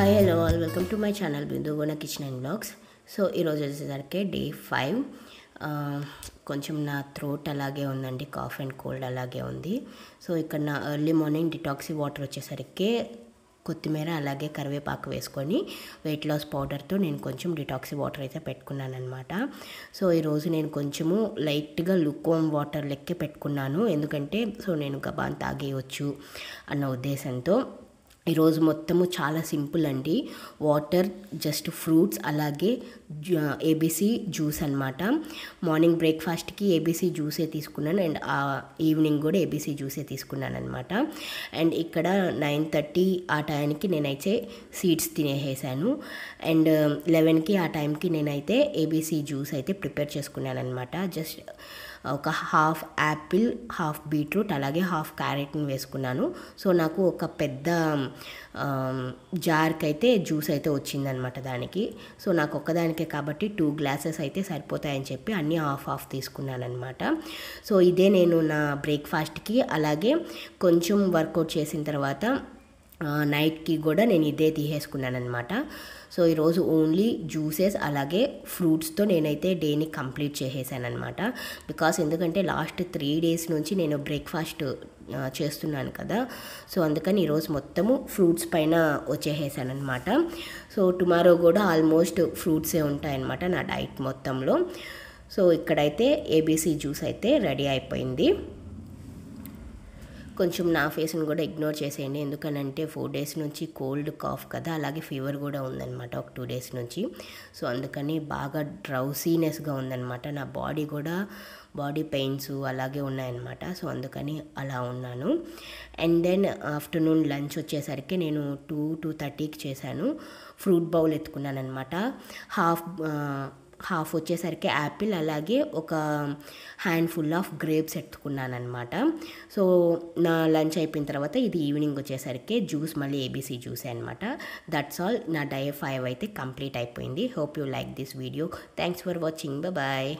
Hi hello all welcome to my channel Bindugona kitchen and blogs. So ఈరోజు వచ్చేసరికి day 5. కొంచెం నా థ్రోట్ అలాగే ఉందండి, కాఫ్ అండ్ కోల్డ్ అలాగే ఉంది. సో ఇక్కడ నా ఎర్లీ మార్నింగ్ డిటాక్సీ వాటర్ వచ్చేసరికి కొత్తిమీర అలాగే కరివేపాకు వేసుకొని వెయిట్ లాస్ పౌడర్తో నేను కొంచెం డిటాక్సీ వాటర్ అయితే పెట్టుకున్నాను అనమాట. సో ఈరోజు నేను కొంచెము లైట్గా లుక్వామ్ వాటర్ లెక్కే పెట్టుకున్నాను, ఎందుకంటే సో నేను గబాన్ తాగేయచ్చు అన్న ఉద్దేశంతో. ఈరోజు మొత్తము చాలా సింపుల్ అండి. వాటర్, జస్ట్ ఫ్రూట్స్, అలాగే ఏబీసీ జ్యూస్ అనమాట. మార్నింగ్ బ్రేక్ఫాస్ట్కి ఏబీసీ జ్యూసే తీసుకున్నాను అండ్ ఈవినింగ్ కూడా ఏబీసీ జ్యూసే తీసుకున్నాను అనమాట. అండ్ ఇక్కడ 9:30 ఆ టైంకి నేనైతే సీడ్స్ తినేసాను అండ్ 11కి ఆ టైంకి నేనైతే ఏబీసీ జ్యూస్ అయితే ప్రిపేర్ చేసుకున్నాను అనమాట. జస్ట్ ఒక హాఫ్ యాపిల్, హాఫ్ బీట్రూట్, అలాగే హాఫ్ క్యారెట్ని వేసుకున్నాను. సో నాకు ఒక పెద్ద జార్కి అయితే జ్యూస్ అయితే వచ్చిందనమాట దానికి. సో నాకు ఒక్కదానికే కాబట్టి 2 గ్లాసెస్ అయితే సరిపోతాయని చెప్పి అన్నీ హాఫ్ తీసుకున్నాను అనమాట. సో ఇదే నేను నా బ్రేక్ఫాస్ట్కి, అలాగే కొంచెం వర్కౌట్ చేసిన తర్వాత నైట్కి కూడా నేను ఇదే తీసేసుకున్నాను అనమాట. సో ఈరోజు ఓన్లీ జ్యూసెస్ అలాగే ఫ్రూట్స్తో నేనైతే డేని కంప్లీట్ చేసేసాను అనమాట. బికాస్ ఎందుకంటే లాస్ట్ 3 days నుంచి నేను బ్రేక్ఫాస్ట్ చేస్తున్నాను కదా, సో అందుకని ఈరోజు మొత్తము ఫ్రూట్స్ పైన వచ్చేసాను అనమాట. సో టుమారో కూడా ఆల్మోస్ట్ ఫ్రూట్సే ఉంటాయన్నమాట నా డైట్ మొత్తంలో. సో ఇక్కడైతే ఏబీసీ జ్యూస్ అయితే రెడీ అయిపోయింది. కొంచెం నా ఫేస్ని కూడా ఇగ్నోర్ చేసేయండి, ఎందుకనంటే 4 days నుంచి కోల్డ్, కాఫ్ కదా, అలాగే ఫీవర్ కూడా ఉందన్నమాట ఒక 2 days నుంచి. సో అందుకని బాగా డ్రౌసీనెస్గా ఉందన్నమాట. నా బాడీ కూడా బాడీ పెయిన్స్ అలాగే ఉన్నాయన్నమాట. సో అందుకని అలా ఉన్నాను. అండ్ దెన్ ఆఫ్టర్నూన్ లంచ్ వచ్చేసరికి నేను 2:30కి చేశాను. ఫ్రూట్ బౌల్ ఎత్తుకున్నాను అనమాట. హాఫ్ వచ్చేసరికి యాపిల్, అలాగే ఒక హ్యాండ్ఫుల్ ఆఫ్ గ్రేప్స్ ఎత్తుకున్నాను అనమాట. సో నా లంచ్ అయిపోయిన తర్వాత ఇది ఈవినింగ్ వచ్చేసరికి జ్యూస్, మళ్ళీ ఏబీసీ జ్యూసే అనమాట. That's all. నా డే 5 అయితే కంప్లీట్ అయిపోయింది. Hope you like this video. Thanks for watching. Bye.